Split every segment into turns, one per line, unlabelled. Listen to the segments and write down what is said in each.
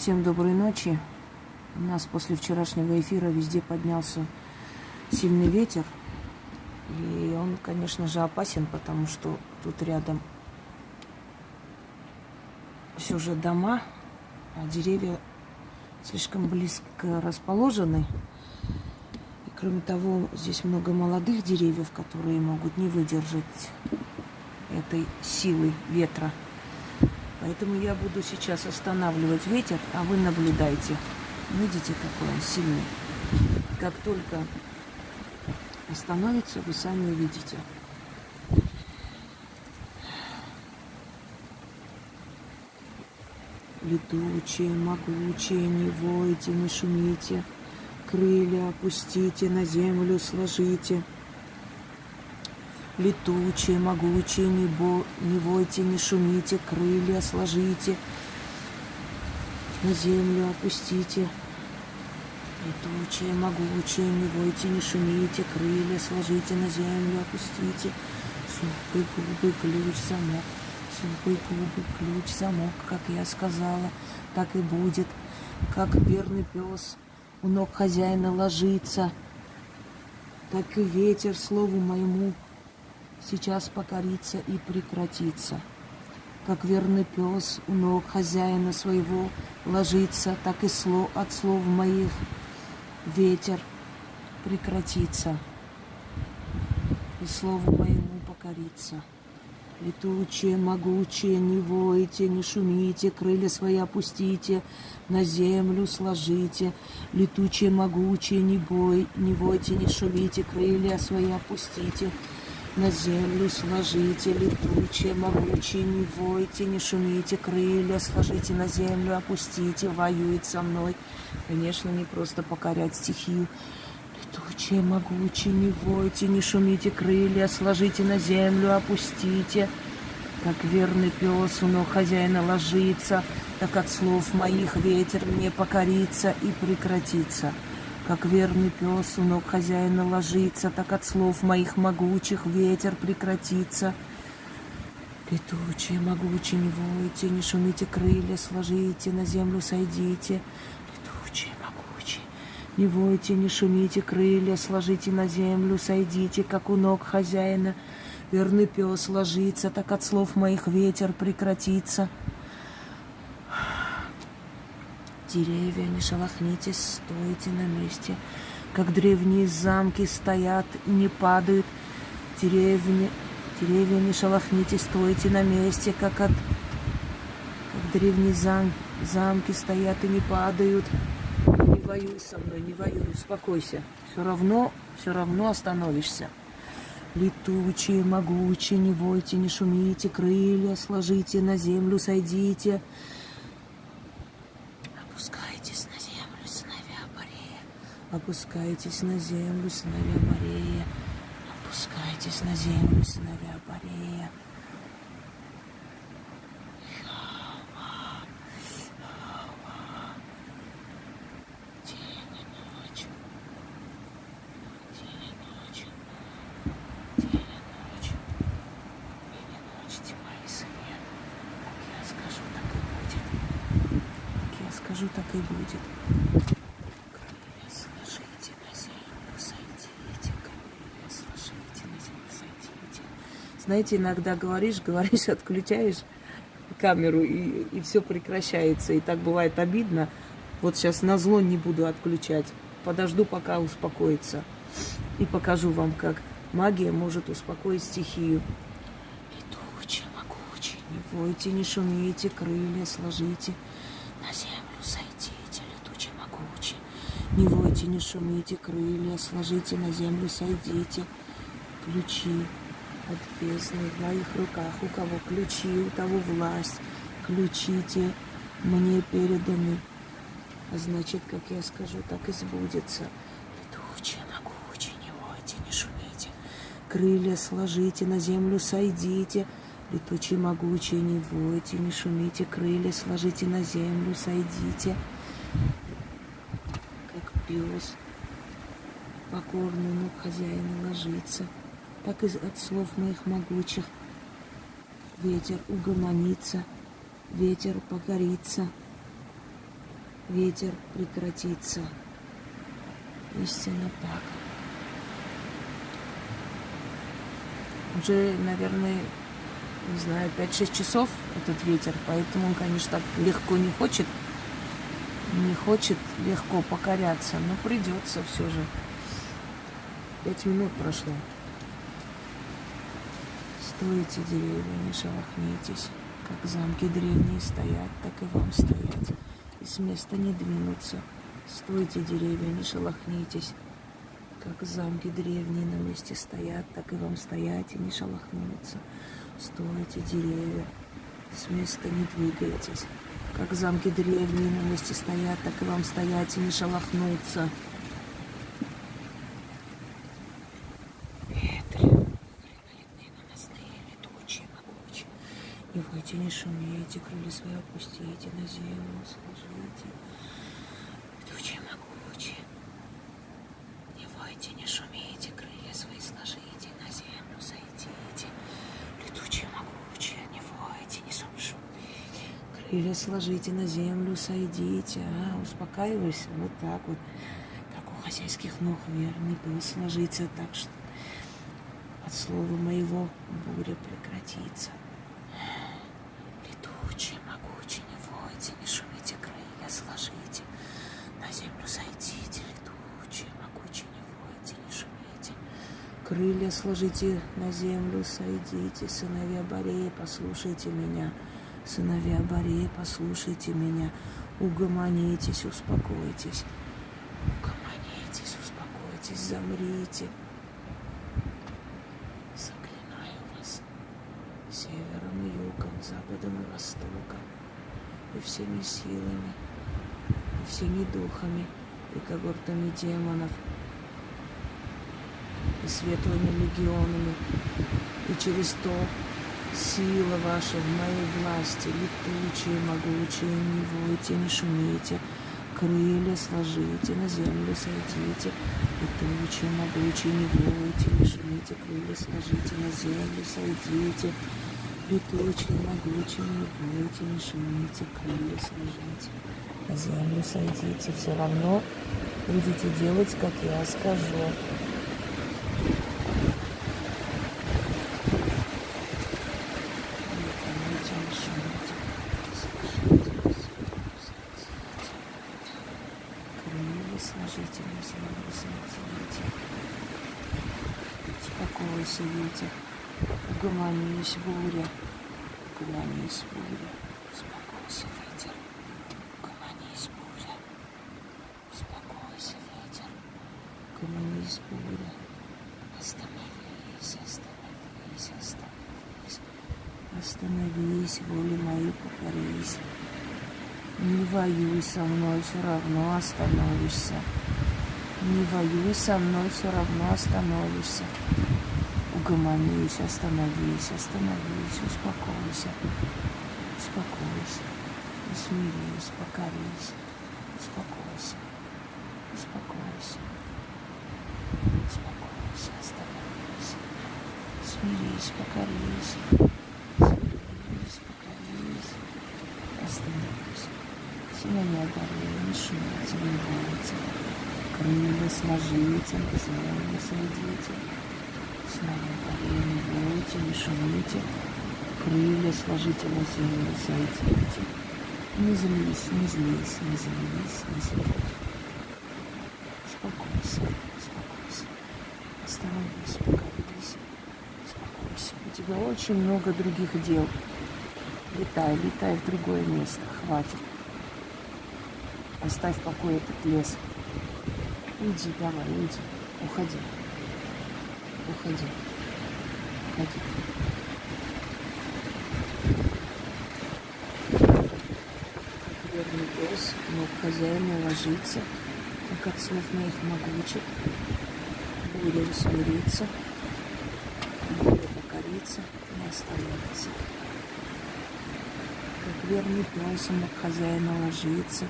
Всем доброй ночи. У нас после вчерашнего эфира везде поднялся сильный ветер. И он, конечно же, опасен, потому что тут рядом все же дома, а деревья слишком близко расположены. И кроме того, здесь много молодых деревьев, которые могут не выдержать этой силы ветра. Поэтому я буду сейчас останавливать ветер, а вы наблюдайте. Видите, какой он сильный. Как только остановится, вы сами увидите. Летучие, могучие, не войте, не шумите, крылья опустите, на землю сложите. Летучие, могучие, не войте, не шумите, крылья сложите, на землю опустите. Летучие, могучие, не войте, не шумите, крылья сложите, на землю опустите. Сухой губы, ключ, замок. Сухой губы, ключ, замок, как я сказала, так и будет. Как верный пес у ног хозяина ложится, так и ветер слову моему сейчас покорится и прекратится. Как верный пес у ног хозяина своего ложится, так и от слов моих ветер прекратится, и слову моему покорится. Летучие, могучие, не войте, не шумите, крылья свои опустите, на землю сложите. Летучие, могучие, не войте, не шумите, крылья свои опустите, на землю сложите. Летучие, могучие, не войте, не шумите, крылья сложите, на землю опустите. Воюет со мной. Конечно, не просто покорять стихию. Летучие, могучие, не войте, не шумите, крылья сложите, на землю опустите. Как верный пес у ног хозяина ложится, так от слов моих ветер мне покорится и прекратится. Как верный пес у ног хозяина ложится, так от слов моих могучих ветер прекратится. Летучие, могучие, не войте, не шумите, крылья сложите, на землю сойдите. Летучие, могучие, не войте, не шумите, крылья сложите, на землю сойдите, как у ног хозяина верный пес ложится, так от слов моих ветер прекратится. Деревья, не шелохнитесь, стойте на месте, как древние замки стоят и не падают. Деревья, не шелохнитесь, стойте на месте, как древние замки стоят и не падают. Не воюй со мной, не воюй, успокойся. Все равно остановишься. Летучие, могучие, не войте, не шумите, крылья сложите, на землю сойдите. Опускайтесь на землю, сыновья Борея. Опускайтесь на землю, сыновья Борея. Опускайтесь на землю, сыновья Борея. Скажу, так и будет. Крылья сложите, на землю сойдите. Крылья сложите, на землю сойдите. Знаете, иногда говоришь, отключаешь камеру, и все прекращается. И так бывает обидно. Вот сейчас назло не буду отключать. Подожду, пока успокоится. И покажу вам, как магия может успокоить стихию. Летучие, могучие, не войте, не шумите, крылья сложите, на землю сойдите, летучие, могучие. Не войте, не шумите, крылья сложите, на землю сойдите. Ключи от бездны в моих руках. У кого ключи, у того власть. Ключи те мне переданы. А значит, как я скажу, так и сбудется. Летучие, могучие, не войте, не шумите. Крылья сложите, на землю сойдите. Летучие, могучие, не войте, не шумите, крылья сложите, на землю сойдите. Как пес покорный ног хозяина ложится, так и от слов моих могучих ветер угомонится, ветер покорится. ветер прекратится. Истинно так. Уже, наверное, не знаю, 5-6 часов этот ветер, поэтому он, конечно, так легко не хочет легко покоряться, но придется все же. 5 минут прошло. Стойте, деревья, не шелохнитесь, как замки древние стоят, так и вам стоять, и с места не двинуться. Стойте, деревья, не шелохнитесь, как замки древние на месте стоят, так и вам стоять и не шелохнуться. Стойте, деревья, с места не двигайтесь, как замки древние на месте стоят, так и вам стоять и не шелохнуться. Не войте, не шумейте, крылья свои опустите, на землю сложите. Летучие могучие. Не войте, не шумейте, крылья свои сложите, на землю сойдите. Летучие могучие, не войте, не шумейте. Крылья сложите, на землю сойдите. Успокаивайся, вот так вот. Как у хозяйских ног верный пес сложится, так что от слова моего буря прекратится. Летучие, могучие, не войте, не шумите, крылья сложите, на землю сойдите. Летучие, могучие, не войте, не шумите, крылья сложите, на землю сойдите. Сыновья Борея, послушайте меня, сыновья Борея, послушайте меня. Угомонитесь, успокойтесь, угомонитесь, успокойтесь, замрите. Севером и югом, западом и востоком, и всеми силами, и всеми духами, и когортами демонов, и светлыми легионами, и через то сила ваша в моей власти, летучие, могучие, не войте, не шумите, крылья сложите, на землю сойдите, летучие, могучие, не войте, не шумите, крылья сложите, на землю сойдите. Летучие, могучие, не войте, не шумите, крылья сложите, на землю сойдите. Все равно будете делать, как я скажу. Сложите, на землю сойдите. Успокойся, ветер. Угомонись, буря. Угомонись, буря. Успокойся, ветер. Угомонись, буря. Успокойся, ветер. Угомонись, буря. Остановись, остановись, остановись. Остановись, воли мои покорись. Не воюй со мной, все равно остановишься. Не воюй со мной, все равно остановишься. Угомонись, остановись, остановись, успокойся. Успокойся, усмирись, покорись. Успокойся, успокойся. Успокойся, остановись. Смирись, покорись. Смирись, покорись. Остановись. Сыновья Борея, не шумите, не войте. Крылья сложите, на землю сойдите. Сыновья Борея, не войте, не шумите. Крылья сложите, на землю сойдите. Не злись, не злись, не злись, не злись. Успокойся, успокойся. Остановись, покорись. Успокойся. У тебя очень много других дел. Летай, летай в другое место. Хватит. Оставь в покое этот лес. Иди, давай, иди. Уходи. Уходи. Уходи. Как верный пес, но хозяина ложится, как от слов моих могучих. Буря усмирится, буря покорится, не остановится. Как верный пес, он к хозяину ложится,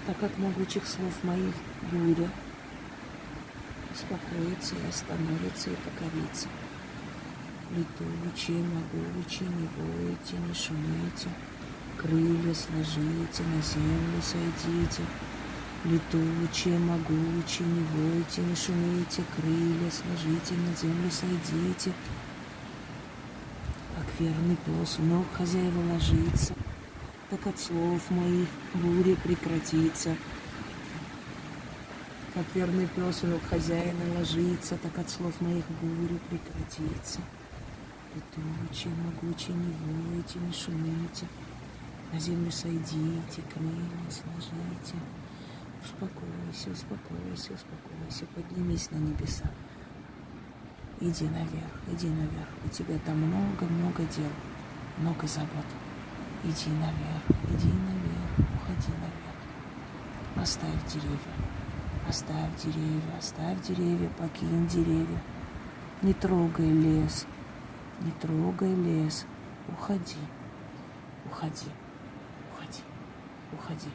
так от могучих слов моих буря успокоится и остановится и покорится. Летучие, могучие, не войте, не шумите, крылья сложите, на землю сойдите. Летучие, могучие, не войте, не шумите, крылья сложите, на землю сойдите. Как верный пес у ног хозяева ложится, так от слов моих буря прекратится. Как верный пес у ног хозяина ложится, так от слов моих буря прекратится. Летучие, могучие, не войте, не шумите, на землю сойдите, крылья сложите. Успокойся, успокойся, успокойся, поднимись на небеса. Иди наверх, иди наверх. У тебя там много-много дел, много забот. Иди наверх, уходи наверх. Оставь деревья, оставь деревья, оставь деревья, покинь деревья. Не трогай лес, не трогай лес. Уходи, уходи, уходи, уходи.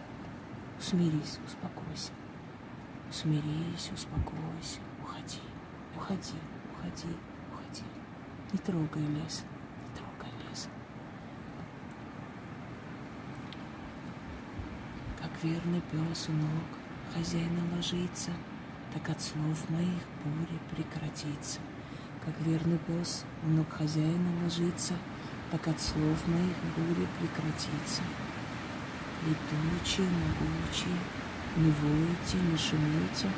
Смирись, успокойся. Смирись, успокойся. Уходи, уходи, уходи, уходи. Не трогай лес, не трогай лес. Как верный пес у ног хозяина ложится, так от слов моих буря прекратится. Как верный пес у ног хозяина ложится, так от слов моих буря прекратится. Летучие, могучие, не войте, не шумите,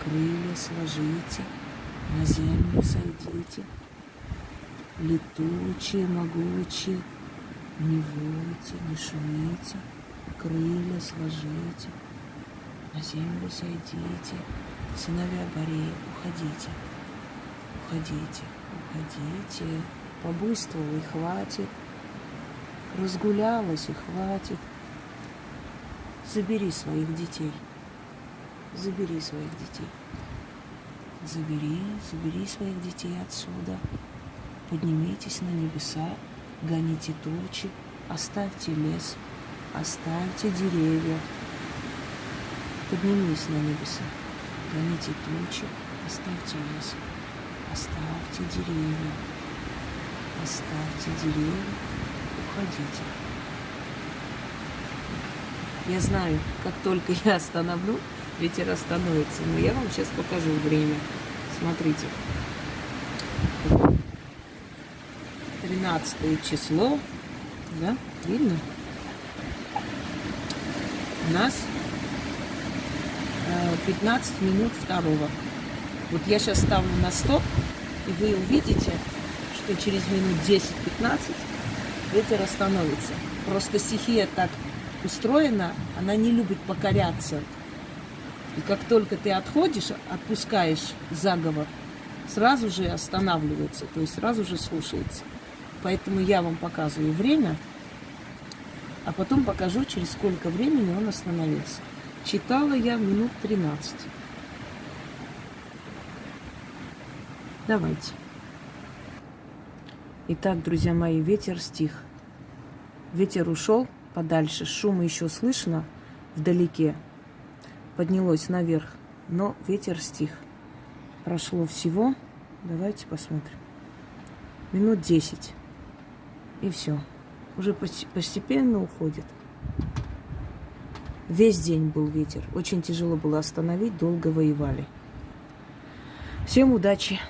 крылья сложите, на землю сойдите. Летучие, могучие, не войте, не шумите, крылья сложите, на землю сойдите. Сыновья Борея, уходите, уходите, уходите. Побойствовал и хватит, разгулялась и хватит. Забери своих детей. Забери своих детей. Забери своих детей отсюда. Поднимитесь на небеса, гоните тучи, оставьте лес, оставьте деревья. Поднимись на небеса, гоните тучи, оставьте лес, оставьте деревья. Оставьте деревья, уходите. Я знаю, как только я остановлю, ветер остановится. Но я вам сейчас покажу время. Смотрите. 13 число. Да? Видно? У нас 15 минут второго. Вот я сейчас ставлю на стоп, и вы увидите, что через минут 10-15 ветер остановится. Просто стихия так устроена, она не любит покоряться. И как только ты отходишь, отпускаешь заговор, сразу же останавливается, то есть сразу же слушается. Поэтому я вам показываю время, а потом покажу, через сколько времени он остановился. Читала я минут 13. Давайте. Итак, друзья мои, ветер стих. Ветер ушел подальше, шум еще слышно вдалеке. Поднялось наверх, но ветер стих. Прошло всего, давайте посмотрим, минут 10. И все. Уже постепенно уходит. Весь день был ветер. Очень тяжело было остановить, долго воевали. Всем удачи!